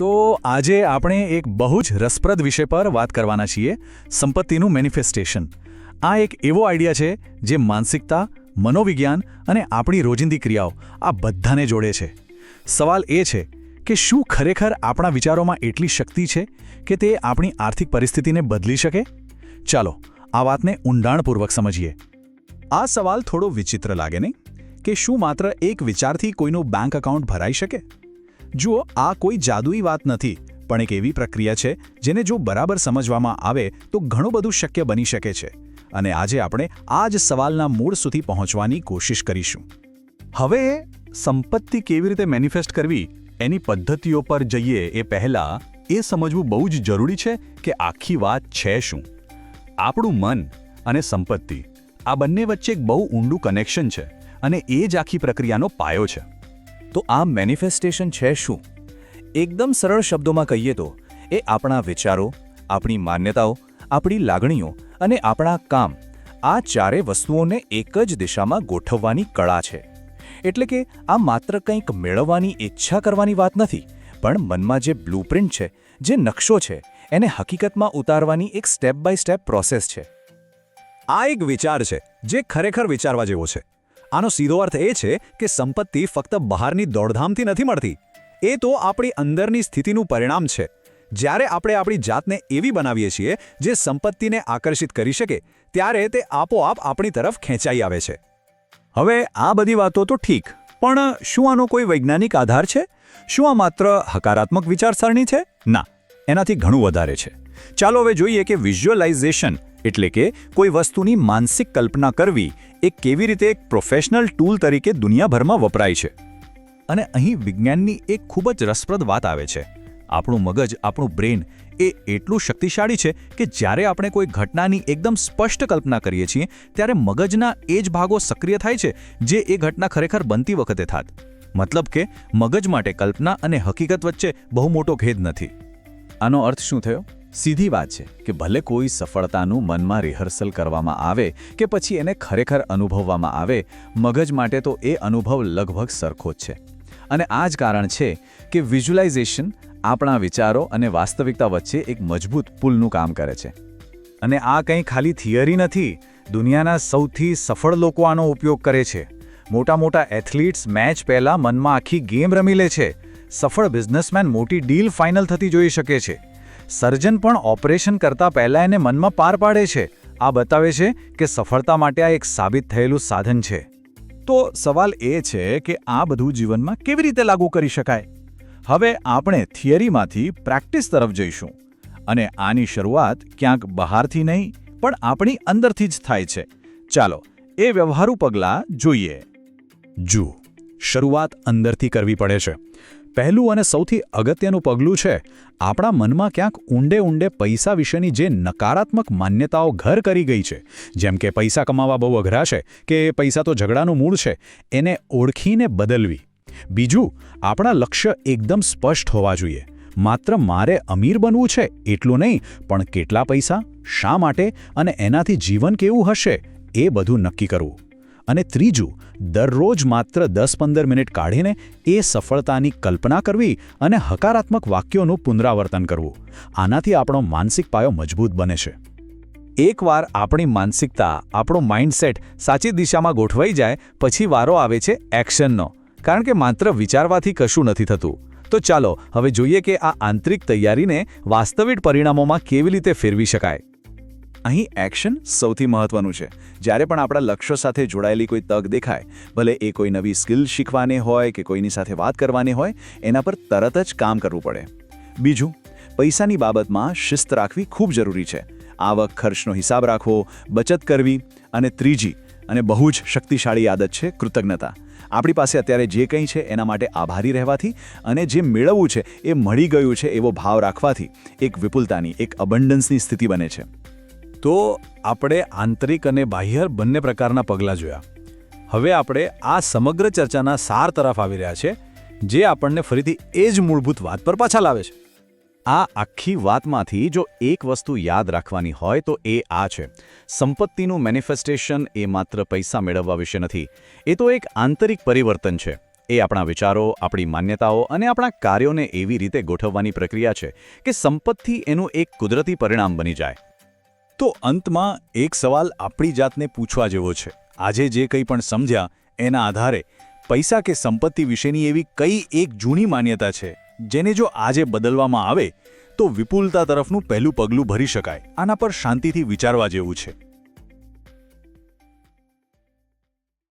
તો આજે આપણે એક બહુ જ રસપ્રદ વિષય પર વાત કરવાના છીએ, સંપત્તિનું મેનિફેસ્ટેશન. આ એક એવો આઈડિયા છે જે માનસિકતા, મનોવિજ્ઞાન અને આપણી રોજિંદી ક્રિયાઓ આ બધાને જોડે છે. સવાલ એ છે કે શું ખરેખર આપણા વિચારોમાં એટલી શક્તિ છે કે તે આપણી આર્થિક પરિસ્થિતિને બદલી શકે? ચાલો આ વાતને ઊંડાણપૂર્વક સમજીએ. આ સવાલ થોડો વિચિત્ર લાગે નહીં કે શું માત્ર એક વિચારથી કોઈનું બેંક એકાઉન્ટ ભરાઈ શકે? જુઓ, આ કોઈ જાદુઈ વાત નથી, પણ એક એવી પ્રક્રિયા છે જેને જો બરાબર સમજવામાં આવે તો ઘણું બધું શક્ય બની શકે છે. અને આજે આપણે આ જ સવાલના મૂળ સુધી પહોંચવાની કોશિશ કરીશું. હવે સંપત્તિ કેવી રીતે મેનિફેસ્ટ કરવી એની પદ્ધતિઓ પર જઈએ એ પહેલાં એ સમજવું બહુ જ જરૂરી છે કે આખી વાત છે શું. આપણું મન અને સંપત્તિ આ બંને વચ્ચે એક બહુ ઊંડું કનેક્શન છે અને એ જ આખી પ્રક્રિયાનો પાયો છે. તો આ મેનિફેસ્ટેશન છે શું? એકદમ સરળ શબ્દોમાં કહીએ તો એ આપણા વિચારો, આપણી માન્યતાઓ, આપણી લાગણીઓ અને આપણા કામ, આ ચારે વસ્તુઓને એક જ દિશામાં ગોઠવવાની કળા છે. એટલે કે આ માત્ર કંઈક મેળવવાની ઈચ્છા કરવાની વાત નથી, પણ મનમાં જે બ્લુપ્રિન્ટ છે, જે નકશો છે, એને હકીકતમાં ઉતારવાની એક સ્ટેપ બાય સ્ટેપ પ્રોસેસ છે. આ એક વિચાર છે જે ખરેખર વિચારવા જેવો છે. આનો સીધો અર્થ એ છે કે સંપત્તિ ફક્ત બહારની દોડધામથી નથી મળતી. એ તો આપણી અંદરની સ્થિતિનું પરિણામ છે. જ્યારે આપણે આપણી જાતને એવી બનાવીએ છીએ જે સંપત્તિને આકર્ષિત કરી શકે, ત્યારે તે આપોઆપ આપણી તરફ ખેંચાઈ આવે છે. હવે આ બધી વાતો તો ઠીક, પણ શું આનો કોઈ વૈજ્ઞાનિક આધાર છે? શું આ માત્ર હકારાત્મક વિચારસરણી છે? ના, એનાથી ઘણું વધારે છે. ચાલો હવે જોઈએ કે વિઝ્યુઅલાઇઝેશન એટલે કે કોઈ વસ્તુની માનસિક કલ્પના કરવી એ કેવી રીતે એક પ્રોફેશનલ ટૂલ તરીકે દુનિયાભરમાં વપરાય છે. અને અહીં વિજ્ઞાનની એક ખૂબ જ રસપ્રદ વાત આવે છે. આપણું મગજ, આપણું બ્રેન એ એટલું શક્તિશાળી છે કે જ્યારે આપણે કોઈ ઘટનાની એકદમ સ્પષ્ટ કલ્પના કરીએ છીએ ત્યારે મગજના એ જ ભાગો સક્રિય થાય છે જે એ ઘટના ખરેખર બનતી વખતે થાત. મતલબ કે મગજ માટે કલ્પના અને હકીકત વચ્ચે બહુ મોટો ભેદ નથી. આનો અર્થ શું થયો? સીધી વાત છે કે ભલે કોઈ સફળતાનું મનમાં રિહર્સલ કરવામાં આવે કે પછી એને ખરેખર અનુભવવામાં આવે, મગજ માટે તો એ અનુભવ લગભગ સરખો જ છે. અને આ જ કારણ છે કે વિઝ્યુલાઇઝેશન આપણા વિચારો અને વાસ્તવિકતા વચ્ચે એક મજબૂત પુલનું કામ કરે છે. અને આ કંઈ ખાલી થિયરી નથી. દુનિયાના સૌથી સફળ લોકો આનો ઉપયોગ કરે છે. મોટા મોટા એથ્લીટ્સ મેચ પહેલાં મનમાં આખી ગેમ રમી લે છે. સફળ બિઝનેસમેન મોટી ડીલ ફાઇનલ થતી જોઈ શકે છે. સર્જન પણ ઓપરેશન કરતા પહેલાં એને મનમાં પાર પાડે છે. આ બતાવે છે કે સફળતા માટે આ એક સાબિત થયેલું સાધન છે. તો સવાલ એ છે કે આ બધું જીવનમાં કેવી રીતે લાગુ કરી શકાય? હવે આપણે થિયરીમાંથી પ્રેક્ટિસ તરફ જઈશું. અને આની શરૂઆત ક્યાંક બહારથી નહીં, પણ આપણી અંદરથી જ થાય છે. ચાલો એ વ્યવહારુ પગલાં જોઈએ. જુઓ, શરૂઆત અંદરથી કરવી પડે છે. પહેલું અને સૌથી અગત્યનું પગલું છે આપણા મનમાં ક્યાંક ઊંડે પૈસા વિશેની જે નકારાત્મક માન્યતાઓ ઘર કરી ગઈ છે, જેમ કે પૈસા કમાવા બહુ અઘરા છે કે પૈસા તો ઝઘડાનું મૂળ છે, એને ઓળખીને બદલવી. બીજું, આપણા લક્ષ્ય એકદમ સ્પષ્ટ હોવા જોઈએ. માત્ર મારે અમીર બનવું છે એટલું નહીં, પણ કેટલા પૈસા, શા માટે અને એનાથી જીવન કેવું હશે એ બધું નક્કી કરવું. અને ત્રીજું, દરરોજ માત્ર 10-15 મિનિટ કાઢીને એ સફળતાની કલ્પના કરવી અને હકારાત્મક વાક્યોનું પુનરાવર્તન કરવું. આનાથી આપણો માનસિક પાયો મજબૂત બને છે. એકવાર આપણી માનસિકતા, આપણો માઇન્ડસેટ સાચી દિશામાં ગોઠવાઈ જાય પછી વારો આવે છે એક્શનનો. કારણ કે માત્ર વિચારવાથી કશું નથી થતું. તો ચાલો હવે જોઈએ કે આ આંતરિક તૈયારીને વાસ્તવિક પરિણામોમાં કેવી રીતે ફેરવી શકાય. અહીં એક્શન સૌથી મહત્વનું છે. જ્યારે પણ આપણા લક્ષ્યો સાથે જોડાયેલી કોઈ તક દેખાય, ભલે એ કોઈ નવી સ્કિલ શીખવાની હોય કે કોઈની સાથે વાત કરવાની હોય, એના પર તરત જ કામ કરવું પડે. બીજું, પૈસાની બાબતમાં શિસ્ત રાખવી ખૂબ જરૂરી છે. આવક ખર્ચનો હિસાબ રાખવો, બચત કરવી. અને ત્રીજી અને બહુ જ શક્તિશાળી આદત છે કૃતજ્ઞતા. આપણી પાસે અત્યારે જે કંઈ છે એના માટે આભારી રહેવાથી અને જે મેળવવું છે એ મળી ગયું છે એવો ભાવ રાખવાથી એક વિપુલતાની, એક અબન્ડન્સની સ્થિતિ બને છે. તો આપણે આંતરિક અને બાહ્ય બંને પ્રકારના પગલાં જોયા. હવે આપણે આ સમગ્ર ચર્ચાના સાર તરફ આવી રહ્યા છે, જે આપણને ફરીથી એ જ મૂળભૂત વાત પર પાછા લાવે છે. આ આખી વાતમાંથી જો એક વસ્તુ યાદ રાખવાની હોય તો એ આ છે: સંપત્તિનું મેનિફેસ્ટેશન એ માત્ર પૈસા મેળવવા વિશે નથી. એ તો એક આંતરિક પરિવર્તન છે, એ આપણા વિચારો, આપણી માન્યતાઓ અને આપણા કાર્યોને એવી રીતે ગોઠવવાની પ્રક્રિયા છે કે સંપત્તિ એનું એક કુદરતી પરિણામ બની જાય. તો અંતમાં એક સવાલ આપણી જાતને પૂછવા જેવો છે. આજે જે કંઈ પણ સમજ્યા એના આધારે પૈસા કે સંપત્તિ વિશેની એવી કઈ એક જૂની માન્યતા છે જેને જો આજે બદલવામાં આવે તો વિપુલતા તરફનું પહેલું પગલું ભરી શકાય? આના પર શાંતિથી વિચારવા જેવું છે.